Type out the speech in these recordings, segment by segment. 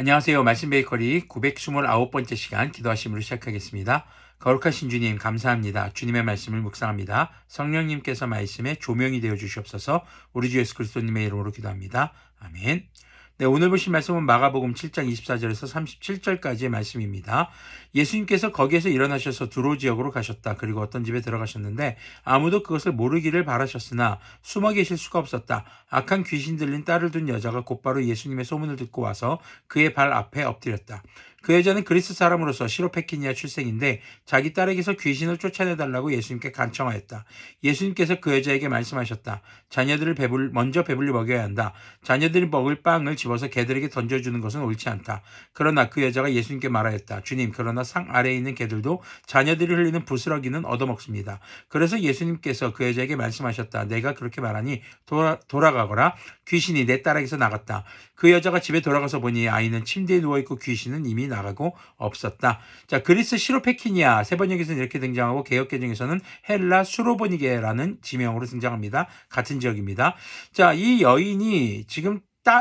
안녕하세요. 말씀 베이커리 929번째 시간 기도하심으로 시작하겠습니다. 거룩하신 주님 감사합니다. 주님의 말씀을 묵상합니다. 성령님께서 말씀에 조명이 되어 주시옵소서. 우리 주 예수 그리스도님의 이름으로 기도합니다. 아멘. 네, 오늘 보신 말씀은 마가복음 7장 24절에서 37절까지의 말씀입니다. 예수님께서 거기에서 일어나셔서 두로 지역으로 가셨다. 그리고 어떤 집에 들어가셨는데 아무도 그것을 모르기를 바라셨으나 숨어 계실 수가 없었다. 악한 귀신 들린 딸을 둔 여자가 곧바로 예수님의 소문을 듣고 와서 그의 발 앞에 엎드렸다. 그 여자는 그리스 사람으로서 시로페키니아 출생인데 자기 딸에게서 귀신을 쫓아내달라고 예수님께 간청하였다. 예수님께서 그 여자에게 말씀하셨다. 자녀들을 먼저 배불리 먹여야 한다. 자녀들이 먹을 빵을 집어서 개들에게 던져주는 것은 옳지 않다. 그러나 그 여자가 예수님께 말하였다. 주님, 그러나 상 아래에 있는 개들도 자녀들이 흘리는 부스러기는 얻어먹습니다. 그래서 예수님께서 그 여자에게 말씀하셨다. 내가 그렇게 말하니 돌아가거라. 귀신이 내 딸에게서 나갔다. 그 여자가 집에 돌아가서 보니 아이는 침대에 누워있고 귀신은 이미 나가고 없었다. 자, 그리스 시로페키니아 세 번역에서는 이렇게 등장하고 개역개정에서는 헬라 수로보니게라는 지명으로 등장합니다. 같은 지역입니다. 자, 이 여인이 지금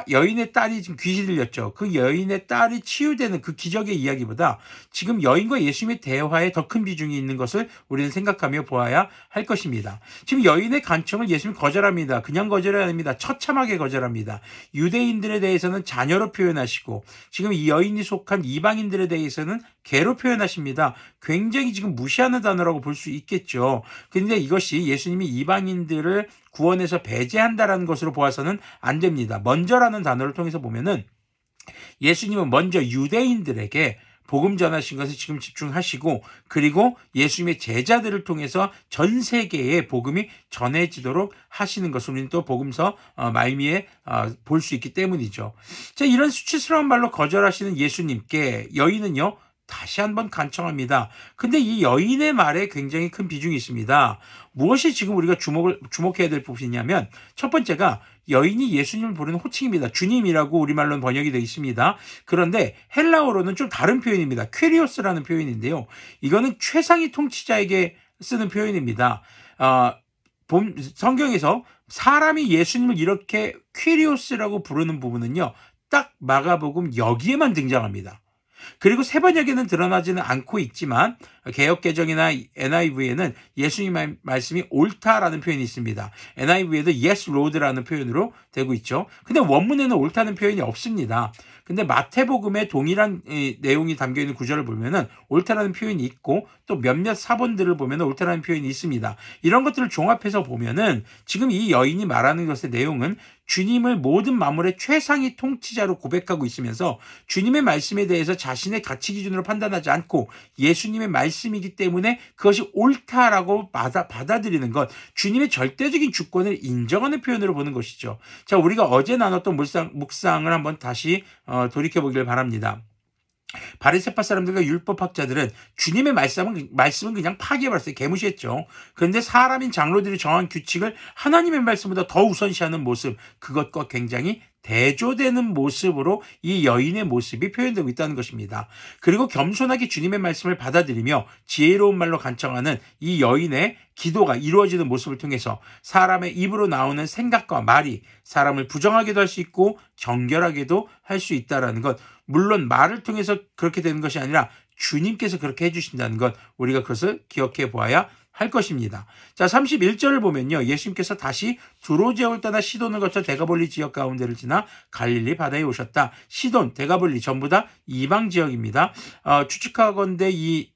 여인의 딸이 지금 귀신 들렸죠. 그 여인의 딸이 치유되는 그 기적의 이야기보다 지금 여인과 예수님의 대화에 더 큰 비중이 있는 것을 우리는 생각하며 보아야 할 것입니다. 지금 여인의 간청을 예수님 거절합니다. 그냥 거절이 아닙니다. 처참하게 거절합니다. 유대인들에 대해서는 자녀로 표현하시고 지금 이 여인이 속한 이방인들에 대해서는 개로 표현하십니다. 굉장히 지금 무시하는 단어라고 볼 수 있겠죠. 그런데 이것이 예수님이 이방인들을 구원해서 배제한다라는 것으로 보아서는 안 됩니다. 먼저라는 단어를 통해서 보면은 예수님은 먼저 유대인들에게 복음 전하신 것에 지금 집중하시고 그리고 예수님의 제자들을 통해서 전 세계에 복음이 전해지도록 하시는 것을 우리는 또 복음서 말미에 볼 수 있기 때문이죠. 자, 이런 수치스러운 말로 거절하시는 예수님께 여인은요 다시 한번 간청합니다. 근데 이 여인의 말에 굉장히 큰 비중이 있습니다. 무엇이 지금 우리가 주목해야 될 부분이냐면 첫 번째가 여인이 예수님을 부르는 호칭입니다. 주님이라고 우리말로는 번역이 되어 있습니다. 그런데 헬라어로는 좀 다른 표현입니다. 퀴리오스라는 표현인데요. 이거는 최상위 통치자에게 쓰는 표현입니다. 성경에서 사람이 예수님을 이렇게 퀴리오스라고 부르는 부분은요. 딱 마가복음 여기에만 등장합니다. 그리고 세 번역에는 드러나지는 않고 있지만 개역개정이나 NIV에는 예수님 말씀이 옳다라는 표현이 있습니다. NIV에도 Yes Lord라는 표현으로 되고 있죠. 근데 원문에는 옳다는 표현이 없습니다. 근데 마태복음에 동일한 내용이 담겨있는 구절을 보면은 옳다라는 표현이 있고 또 몇몇 사본들을 보면은 옳다라는 표현이 있습니다. 이런 것들을 종합해서 보면은 지금 이 여인이 말하는 것의 내용은 주님을 모든 만물의 최상위 통치자로 고백하고 있으면서 주님의 말씀에 대해서 자신의 가치 기준으로 판단하지 않고 예수님의 말씀이기 때문에 그것이 옳다라고 받아들이는 것, 주님의 절대적인 주권을 인정하는 표현으로 보는 것이죠. 자, 우리가 어제 나눴던 묵상을 한번 다시 돌이켜보기를 바랍니다. 바리새파 사람들과 율법학자들은 주님의 말씀은 그냥 파기해버렸어요. 개무시했죠. 그런데 사람인 장로들이 정한 규칙을 하나님의 말씀보다 더 우선시하는 모습, 그것과 굉장히 대조되는 모습으로 이 여인의 모습이 표현되고 있다는 것입니다. 그리고 겸손하게 주님의 말씀을 받아들이며 지혜로운 말로 간청하는 이 여인의 기도가 이루어지는 모습을 통해서 사람의 입으로 나오는 생각과 말이 사람을 부정하게도 할 수 있고 정결하게도 할 수 있다는 것, 물론 말을 통해서 그렇게 되는 것이 아니라 주님께서 그렇게 해주신다는 것, 우리가 그것을 기억해 보아야 할 것입니다. 자, 31절을 보면요. 예수님께서 다시 두로 지역을 떠나 시돈을 거쳐 대가볼리 지역 가운데를 지나 갈릴리 바다에 오셨다. 시돈, 대가볼리 전부 다 이방 지역입니다. 추측하건대 이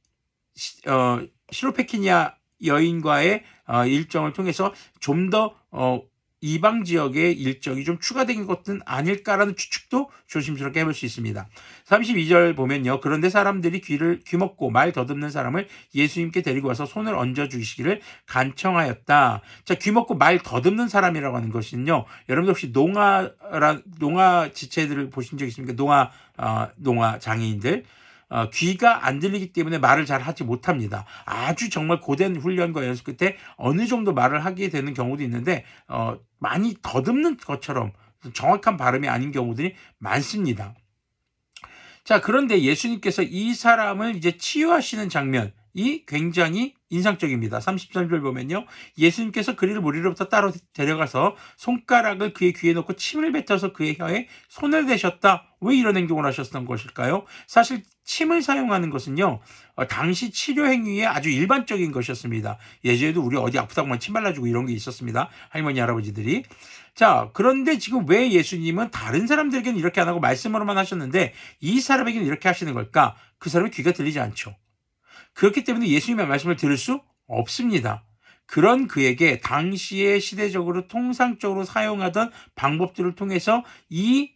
시로페키니아 여인과의 일정을 통해서 좀 더 이방 지역의 일정이 좀 추가된 것은 아닐까라는 추측도 조심스럽게 해볼 수 있습니다. 32절 보면요. 그런데 사람들이 귀먹고 말 더듬는 사람을 예수님께 데리고 와서 손을 얹어주시기를 간청하였다. 자, 귀먹고 말 더듬는 사람이라고 하는 것은요. 여러분들 혹시 농아 지체들을 보신 적 있습니까? 농아 장애인들. 귀가 안 들리기 때문에 말을 잘 하지 못합니다. 아주 정말 고된 훈련과 연습 끝에 어느 정도 말을 하게 되는 경우도 있는데 많이 더듬는 것처럼 정확한 발음이 아닌 경우들이 많습니다. 자, 그런데 예수님께서 이 사람을 이제 치유하시는 장면이 굉장히 인상적입니다. 33절 보면요. 예수님께서 그를 무리로부터 따로 데려가서 손가락을 그의 귀에 놓고 침을 뱉어서 그의 혀에 손을 대셨다. 왜 이런 행동을 하셨던 것일까요? 사실 침을 사용하는 것은요. 당시 치료 행위에 아주 일반적인 것이었습니다. 예전에도 우리 어디 아프다고 하면 침 발라주고 이런 게 있었습니다. 할머니 할아버지들이. 자, 그런데 지금 왜 예수님은 다른 사람들에게는 이렇게 안 하고 말씀으로만 하셨는데 이 사람에게는 이렇게 하시는 걸까? 그 사람의 귀가 들리지 않죠. 그렇기 때문에 예수님의 말씀을 들을 수 없습니다. 그런 그에게 당시에 시대적으로 통상적으로 사용하던 방법들을 통해서 이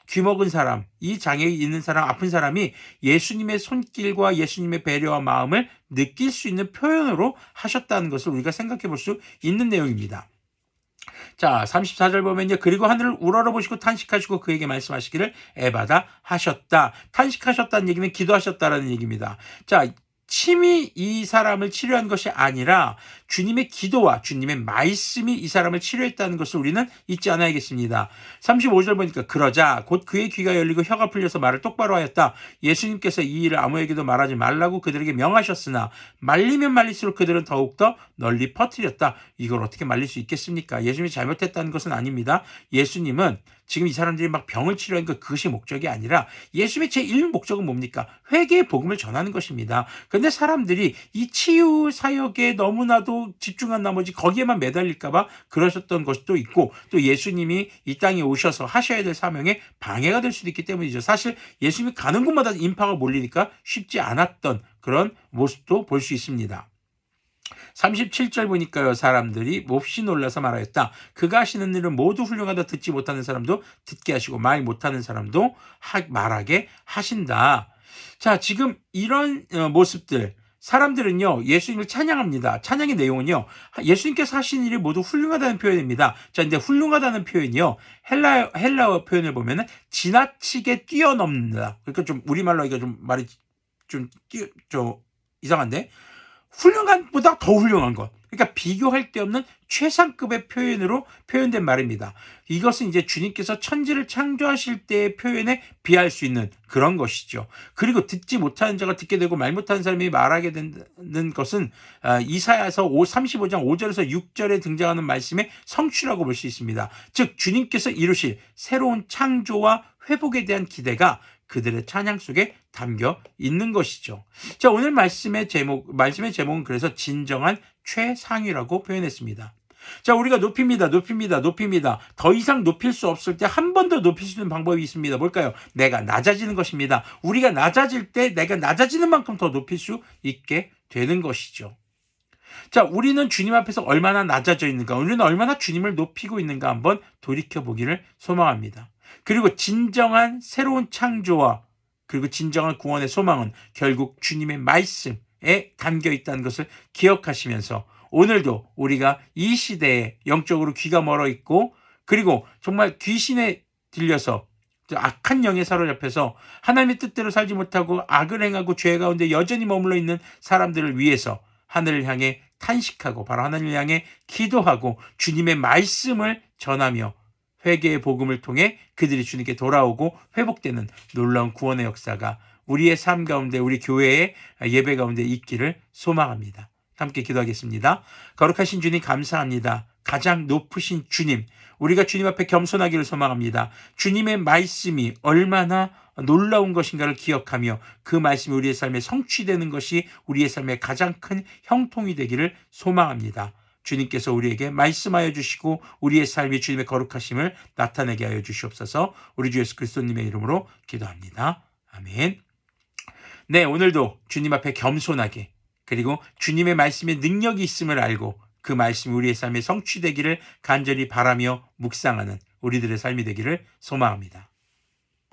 귀먹은 사람, 이 장애 있는 사람, 아픈 사람이 예수님의 손길과 예수님의 배려와 마음을 느낄 수 있는 표현으로 하셨다는 것을 우리가 생각해 볼 수 있는 내용입니다. 자, 34절 보면요. 그리고 하늘을 우러러보시고 탄식하시고 그에게 말씀하시기를 에바다 하셨다. 탄식하셨다는 얘기는 기도하셨다라는 얘기입니다. 자, 침이 이 사람을 치료한 것이 아니라 주님의 기도와 주님의 말씀이 이 사람을 치료했다는 것을 우리는 잊지 않아야겠습니다. 35절 보니까 그러자 곧 그의 귀가 열리고 혀가 풀려서 말을 똑바로 하였다. 예수님께서 이 일을 아무에게도 말하지 말라고 그들에게 명하셨으나 말리면 말릴수록 그들은 더욱더 널리 퍼뜨렸다. 이걸 어떻게 말릴 수 있겠습니까? 예수님이 잘못했다는 것은 아닙니다. 예수님은 지금 이 사람들이 막 병을 치료하는 그것이 목적이 아니라 예수님의 제1 목적은 뭡니까? 회개의 복음을 전하는 것입니다. 그런데 사람들이 이 치유 사역에 너무나도 집중한 나머지 거기에만 매달릴까 봐 그러셨던 것도 있고 또 예수님이 이 땅에 오셔서 하셔야 될 사명에 방해가 될 수도 있기 때문이죠. 사실 예수님이 가는 곳마다 인파가 몰리니까 쉽지 않았던 그런 모습도 볼 수 있습니다. 37절 보니까요. 사람들이 몹시 놀라서 말하였다. 그가 하시는 일은 모두 훌륭하다. 듣지 못하는 사람도 듣게 하시고 말 못하는 사람도 말하게 하신다. 자, 지금 이런 모습들 사람들은요. 예수님을 찬양합니다. 찬양의 내용은요. 예수님께서 하신 일이 모두 훌륭하다는 표현입니다. 자, 근데 훌륭하다는 표현이요. 헬라어 표현을 보면은 지나치게 뛰어넘는다. 그러니까 좀 우리말로 이거 좀 말이 좀 이상한데 훌륭한 보다 더 훌륭한 것. 그러니까 비교할 데 없는 최상급의 표현으로 표현된 말입니다. 이것은 이제 주님께서 천지를 창조하실 때의 표현에 비할 수 있는 그런 것이죠. 그리고 듣지 못하는 자가 듣게 되고 말 못하는 사람이 말하게 되는 것은 이사야서 35장 5절에서 6절에 등장하는 말씀의 성취라고 볼 수 있습니다. 즉 주님께서 이루실 새로운 창조와 회복에 대한 기대가 그들의 찬양 속에 담겨 있는 것이죠. 자, 오늘 말씀의 제목은 그래서 진정한 최상위라고 표현했습니다. 자, 우리가 높입니다. 더 이상 높일 수 없을 때 한 번 더 높일 수 있는 방법이 있습니다. 뭘까요? 내가 낮아지는 것입니다. 우리가 낮아질 때 내가 낮아지는 만큼 더 높일 수 있게 되는 것이죠. 자, 우리는 주님 앞에서 얼마나 낮아져 있는가, 우리는 얼마나 주님을 높이고 있는가 한번 돌이켜보기를 소망합니다. 그리고 진정한 새로운 창조와 그리고 진정한 구원의 소망은 결국 주님의 말씀에 담겨 있다는 것을 기억하시면서 오늘도 우리가 이 시대에 영적으로 귀가 멀어 있고 그리고 정말 귀신에 들려서 악한 영에 사로잡혀서 하나님의 뜻대로 살지 못하고 악을 행하고 죄 가운데 여전히 머물러 있는 사람들을 위해서 하늘을 향해 탄식하고 바로 하나님을 향해 기도하고 주님의 말씀을 전하며 회개의 복음을 통해 그들이 주님께 돌아오고 회복되는 놀라운 구원의 역사가 우리의 삶 가운데 우리 교회의 예배 가운데 있기를 소망합니다. 함께 기도하겠습니다. 거룩하신 주님 감사합니다. 가장 높으신 주님, 우리가 주님 앞에 겸손하기를 소망합니다. 주님의 말씀이 얼마나 놀라운 것인가를 기억하며 그 말씀이 우리의 삶에 성취되는 것이 우리의 삶의 가장 큰 형통이 되기를 소망합니다. 주님께서 우리에게 말씀하여 주시고 우리의 삶이 주님의 거룩하심을 나타내게 하여 주시옵소서. 우리 주 예수 그리스도님의 이름으로 기도합니다. 아멘. 네, 오늘도 주님 앞에 겸손하게 그리고 주님의 말씀에 능력이 있음을 알고 그 말씀이 우리의 삶에 성취되기를 간절히 바라며 묵상하는 우리들의 삶이 되기를 소망합니다.